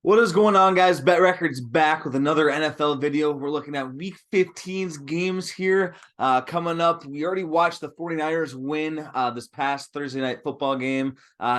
What is going on, guys? Bet Records back with another NFL video. We're looking at Week 15's games here coming up. We already watched the 49ers win this past Thursday night football game.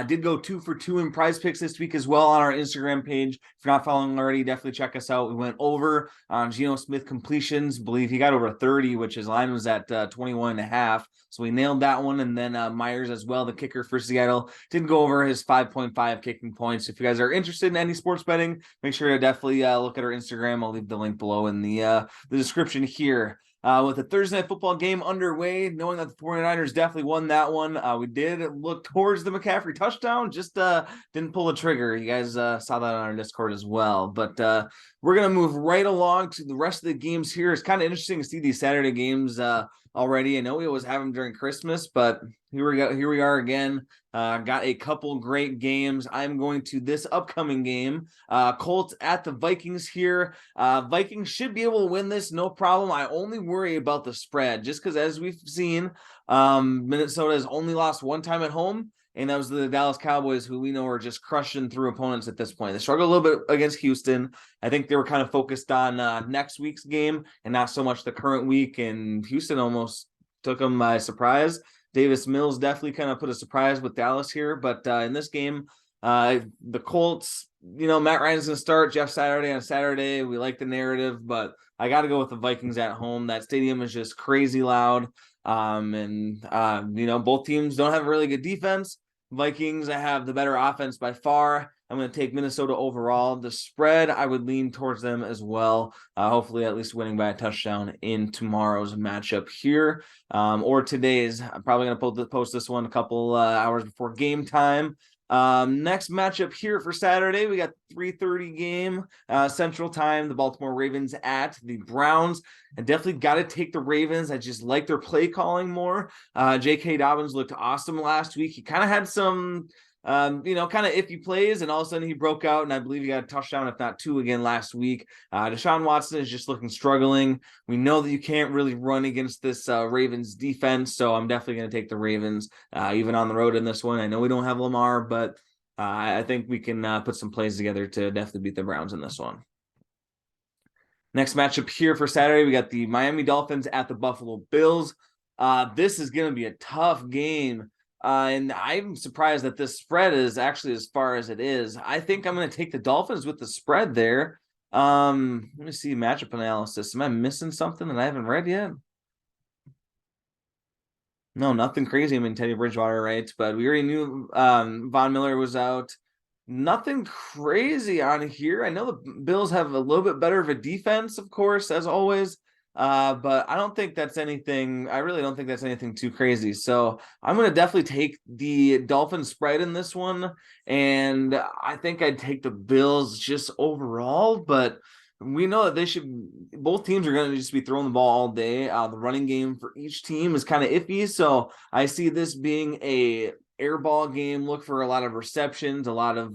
Did go 2 for 2 in prize picks this week as well on our Instagram page. If you're not following already, definitely check us out. We went over on Geno Smith completions. Believe he got over 30, which his line was at 21.5. So we nailed that one. And then Myers as well, the kicker for Seattle, didn't go over his 5.5 kicking points. If you guys are interested in any sports betting, make sure to definitely look at our Instagram. I'll leave the link below in the description here. With the Thursday night football game underway, knowing that the 49ers definitely won that one, we did look towards the McCaffrey touchdown, just didn't pull the trigger. You guys saw that on our Discord as well. But we're going to move right along to the rest of the games here. It's kind of interesting to see these Saturday games already. I know we always have them during Christmas, but here we are again. Got a couple great games. I'm going to this upcoming game. Colts at the Vikings here. Vikings should be able to win this, no problem. I only worry about the spread, just because as we've seen, Minnesota has only lost one time at home, and that was the Dallas Cowboys, who we know are just crushing through opponents at this point. They struggled a little bit against Houston. I think they were kind of focused on next week's game and not so much the current week, and Houston almost took them by surprise. Davis Mills definitely kind of put a surprise with Dallas here, but in this game, the Colts, Matt Ryan's going to start. Jeff Saturday on Saturday. We like the narrative, but I got to go with the Vikings at home. That stadium is just crazy loud, and both teams don't have a really good defense. Vikings, I have the better offense by far. I'm going to take Minnesota overall. The spread, I would lean towards them as well. Hopefully at least winning by a touchdown in tomorrow's matchup here. Or today's. I'm probably going to post this one a couple hours before game time. Next matchup here for Saturday, we got 3:30 game Central Time. The Baltimore Ravens at the Browns. I definitely got to take the Ravens. I just like their play calling more. J.K. Dobbins looked awesome last week. He kind of had some kind of iffy plays, and all of a sudden he broke out, and I believe he got a touchdown, if not two, again last week. Deshaun Watson is just looking struggling. We know that you can't really run against this Ravens defense, so I'm definitely going to take the Ravens, even on the road in this one. I know we don't have Lamar, but I think we can put some plays together to definitely beat the Browns in this one. Next matchup here for Saturday, we got the Miami Dolphins at the Buffalo Bills. This is going to be a tough game. And I'm surprised that this spread is actually as far as it is. I think I'm going to take the Dolphins with the spread there. Let me see matchup analysis. Am I missing something that I haven't read yet? No, nothing crazy. I mean, Teddy Bridgewater, right? But we already knew Von Miller was out. Nothing crazy on here. I know the Bills have a little bit better of a defense, of course, as always. But I don't think that's anything. I really don't think that's anything too crazy. So I'm going to definitely take the Dolphins spread in this one. And I think I'd take the Bills just overall, but we know that both teams are going to just be throwing the ball all day. The running game for each team is kind of iffy. So I see this being a airball game. Look for a lot of receptions, a lot of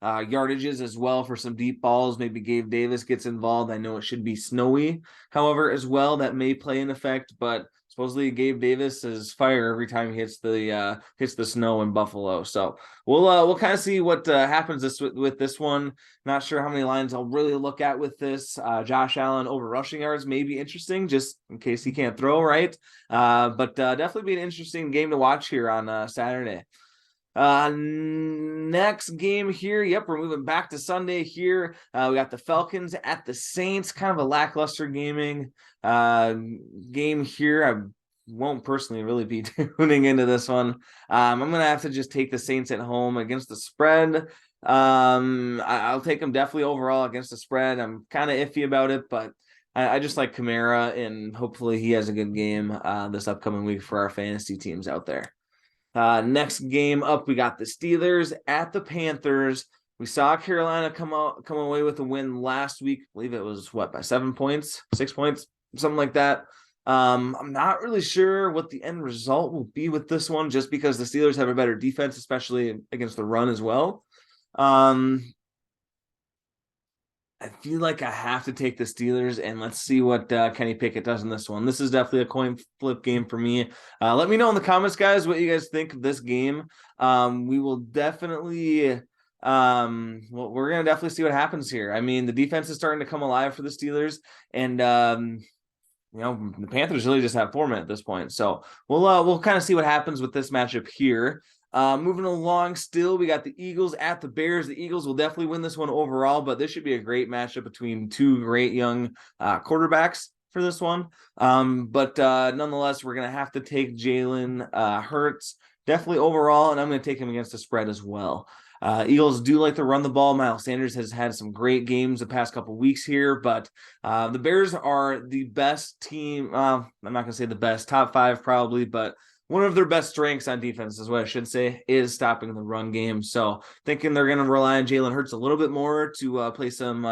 yardages as well for some deep balls. Maybe Gabe Davis gets involved. I know it should be snowy, however, as well. That may play an effect, but supposedly Gabe Davis is fire every time he hits the snow in Buffalo. So we'll kind of see what happens with this one. Not sure how many lines I'll really look at with this. Josh Allen over rushing yards may be interesting, just in case he can't throw, right? But definitely be an interesting game to watch here on Saturday. Next game here. Yep, we're moving back to Sunday here. We got the Falcons at the Saints. Kind of a lackluster game here. I won't personally really be tuning into this one. I'm gonna have to just take the Saints at home against the spread. I'll take them definitely overall against the spread. I'm kind of iffy about it, but I just like Kamara, and hopefully he has a good game this upcoming week for our fantasy teams out there. Next game up, we got the Steelers at the Panthers. We saw Carolina come away with a win last week. I believe it was by 7 points, 6 points, something like that. I'm not really sure what the end result will be with this one, just because the Steelers have a better defense, especially against the run as well. I feel like I have to take the Steelers, and let's see what Kenny Pickett does in this one. This is definitely a coin flip game for me. Let me know in the comments, guys, what you guys think of this game. We will definitely Well, we're gonna definitely see what happens here. I mean, the defense is starting to come alive for the Steelers, and the Panthers really just have 4 men at this point. So we'll kind of see what happens with this matchup here. Moving along, still we got the Eagles at the Bears. The Eagles will definitely win this one overall, but this should be a great matchup between two great young quarterbacks for this one. But nonetheless, we're gonna have to take Jalen Hurts definitely overall, and I'm gonna take him against the spread as well. Eagles do like to run the ball. Miles Sanders has had some great games the past couple weeks here, but the Bears are the best team. I'm not going to say the best, top 5 probably, but one of their best strengths on defense is what I should say, is stopping the run game. So thinking they're going to rely on Jalen Hurts a little bit more to play some,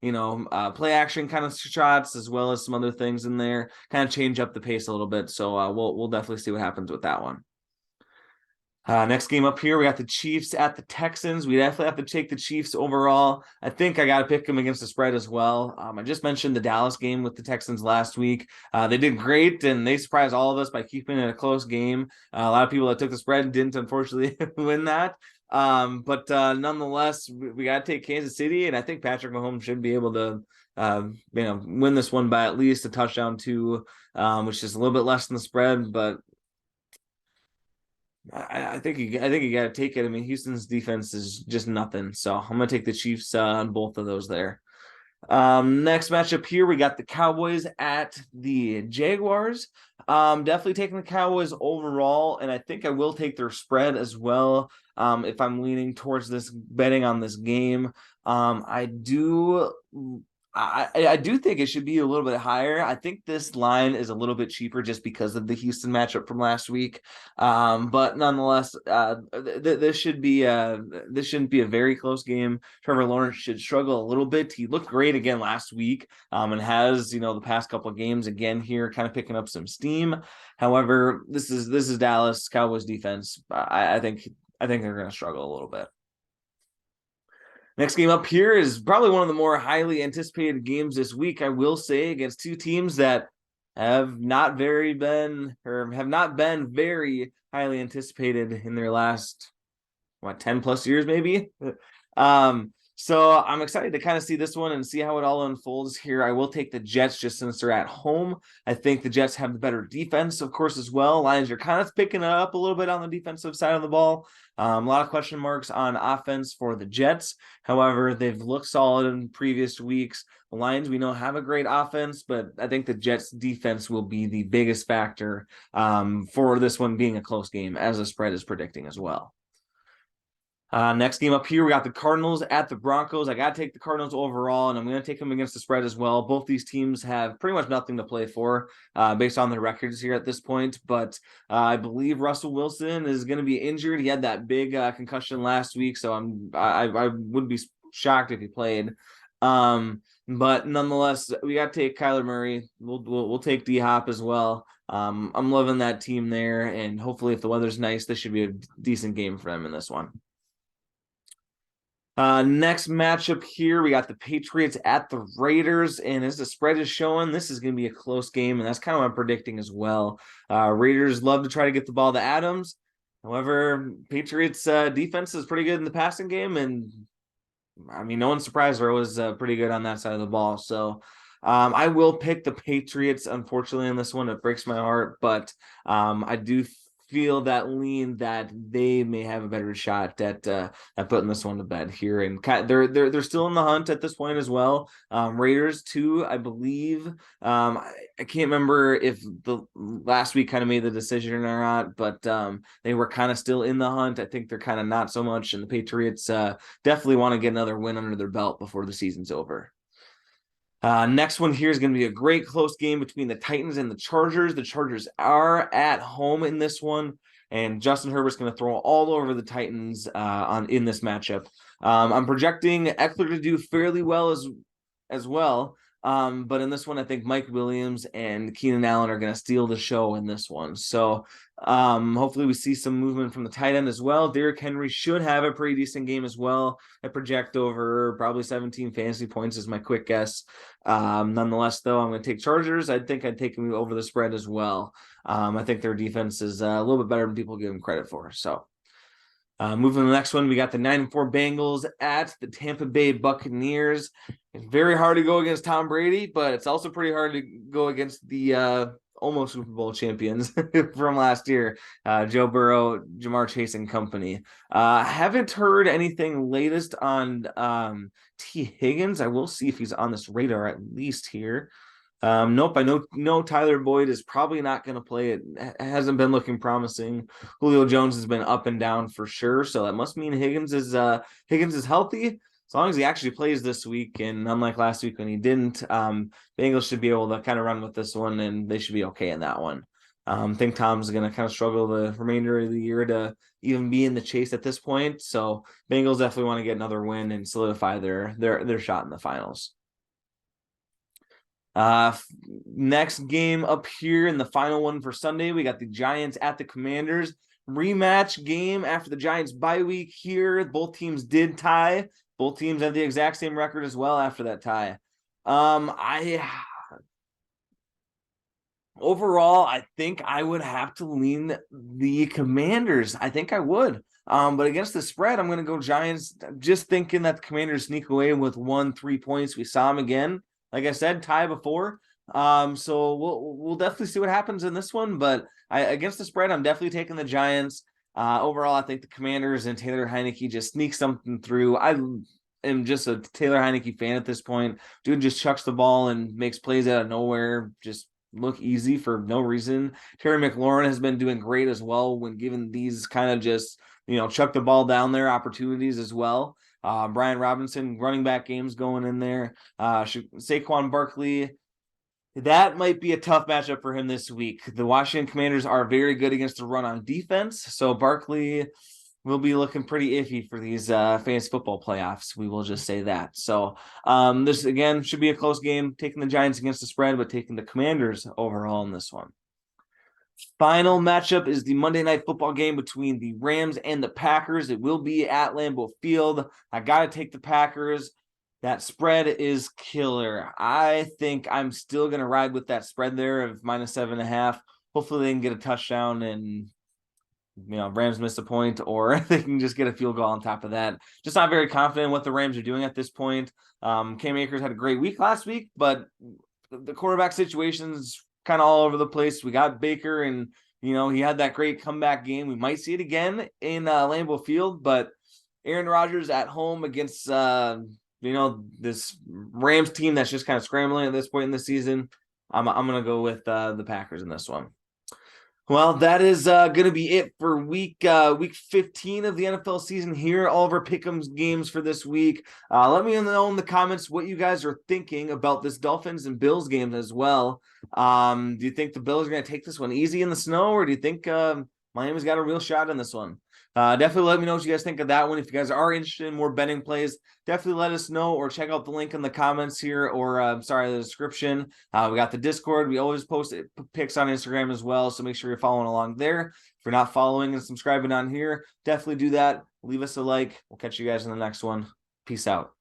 play action kind of shots, as well as some other things in there, kind of change up the pace a little bit. So we'll definitely see what happens with that one. Next game up here, we got the Chiefs at the Texans. We definitely have to take the Chiefs overall. I think I got to pick them against the spread as well. I just mentioned the Dallas game with the Texans last week. They did great, and they surprised all of us by keeping it a close game. A lot of people that took the spread didn't, unfortunately, win that. But nonetheless, we got to take Kansas City, and I think Patrick Mahomes should be able to win this one by at least a touchdown too, which is a little bit less than the spread, but I think you got to take it. I mean, Houston's defense is just nothing. So I'm going to take the Chiefs on both of those there. Next matchup here, we got the Cowboys at the Jaguars. Definitely taking the Cowboys overall, and I think I will take their spread as well. If I'm leaning towards this betting on this game, I do think it should be a little bit higher. I think this line is a little bit cheaper just because of the Houston matchup from last week. But nonetheless, this shouldn't be a very close game. Trevor Lawrence should struggle a little bit. He looked great again last week, and has the past couple of games again here, kind of picking up some steam. However, this is Dallas Cowboys defense. I think they're going to struggle a little bit. Next game up here is probably one of the more highly anticipated games this week, I will say, against two teams that have not been very highly anticipated in their last 10 plus years, maybe. So I'm excited to kind of see this one and see how it all unfolds here. I will take the Jets just since they're at home. I think the Jets have the better defense, of course, as well. Lions are kind of picking it up a little bit on the defensive side of the ball. A lot of question marks on offense for the Jets. However, they've looked solid in previous weeks. The Lions, we know, have a great offense, but I think the Jets defense will be the biggest factor for this one being a close game, as the spread is predicting as well. Next game up here, we got the Cardinals at the Broncos. I got to take the Cardinals overall, and I'm going to take them against the spread as well. Both these teams have pretty much nothing to play for based on their records here at this point. But I believe Russell Wilson is going to be injured. He had that big concussion last week, so I would be shocked if he played. But nonetheless, we got to take Kyler Murray. We'll take D-Hop as well. I'm loving that team there, and hopefully if the weather's nice, this should be a decent game for them in this one. Next matchup here, we got the Patriots at the Raiders, and as the spread is showing, this is going to be a close game, and that's kind of what I'm predicting as well. Raiders love to try to get the ball to Adams. However, Patriots defense is pretty good in the passing game, and I mean, no one's surprised. Burrow was pretty good on that side of the ball. So I will pick the Patriots, unfortunately, in this one. It breaks my heart, but I do feel that lean that they may have a better shot at putting this one to bed here, and they're still in the hunt at this point as well. Raiders too, I believe. I can't remember if the last week kind of made the decision or not, but they were kind of still in the hunt. I think they're kind of not so much, and the Patriots definitely want to get another win under their belt before the season's over. Next one here is going to be a great close game between the Titans and the Chargers. The Chargers are at home in this one, and Justin Herbert's going to throw all over the Titans in this matchup. I'm projecting Eckler to do fairly well as well. But in this one, I think Mike Williams and Keenan Allen are going to steal the show in this one. So hopefully we see some movement from the tight end as well. Derrick Henry should have a pretty decent game as well. I project over probably 17 fantasy points is my quick guess. Nonetheless, though, I'm going to take Chargers. I think I'd take them over the spread as well. I think their defense is a little bit better than people give them credit for. So Moving to the next one, we got the 9-4 Bengals at the Tampa Bay Buccaneers. It's very hard to go against Tom Brady, but it's also pretty hard to go against the almost Super Bowl champions from last year, Joe Burrow, Jamaar Chase, and company. Haven't heard anything latest on T. Higgins. I will see if he's on this radar at least here. Nope, I know Tyler Boyd is probably not going to play. It hasn't been looking promising. Julio Jones has been up and down for sure, so that must mean Higgins is healthy. As long as he actually plays this week, and unlike last week when he didn't, Bengals should be able to kind of run with this one, and they should be okay in that one. I think Tom's going to kind of struggle the remainder of the year to even be in the chase at this point. So Bengals definitely want to get another win and solidify their shot in the finals. Next game up here in the final one for Sunday, we got the Giants at the Commanders. Rematch game after the Giants bye week here. Both teams did tie. Both teams have the exact same record as well after that tie. Overall, I think I would have to lean the Commanders. I think I would. But against the spread, I'm going to go Giants. Just thinking that the Commanders sneak away with 1-3 points. We saw them again. Like I said, tie before. So we'll definitely see what happens in this one. But against the spread, I'm definitely taking the Giants. Overall, I think the Commanders and Taylor Heineke just sneak something through. I am just a Taylor Heineke fan at this point. Dude just chucks the ball and makes plays out of nowhere. Just look easy for no reason. Terry McLaurin has been doing great as well when given these kind of just, chuck the ball down there opportunities as well. Brian Robinson, running back games going in there. Saquon Barkley, that might be a tough matchup for him this week. The Washington Commanders are very good against the run on defense, so Barkley will be looking pretty iffy for these fantasy football playoffs. We will just say that. So this, again, should be a close game, taking the Giants against the spread, but taking the Commanders overall in this one. Final matchup is the Monday Night Football game between the Rams and the Packers. It will be at Lambeau Field. I got to take the Packers. That spread is killer. I think I'm still going to ride with that spread there of -7.5. Hopefully they can get a touchdown and, Rams miss a point, or they can just get a field goal on top of that. Just not very confident in what the Rams are doing at this point. Cam Akers had a great week last week, but the quarterback situation's kind of all over the place. We got Baker, and he had that great comeback game. We might see it again in Lambeau Field, but Aaron Rodgers at home against this Rams team that's just kind of scrambling at this point in the season. I'm gonna go with the Packers in this one. Well, that is going to be it for week 15 of the NFL season here. All of our pick'ems games for this week. Let me know in the comments what you guys are thinking about this Dolphins and Bills game as well. Do you think the Bills are going to take this one easy in the snow, or do you think Miami's got a real shot in this one? Definitely let me know what you guys think of that one. If you guys are interested in more betting plays, definitely let us know, or check out the link in the comments here, or the description. We got the Discord. We always post pics on Instagram as well, so make sure you're following along there. If you're not following and subscribing on here, definitely do that. Leave us a like. We'll catch you guys in the next one. Peace out.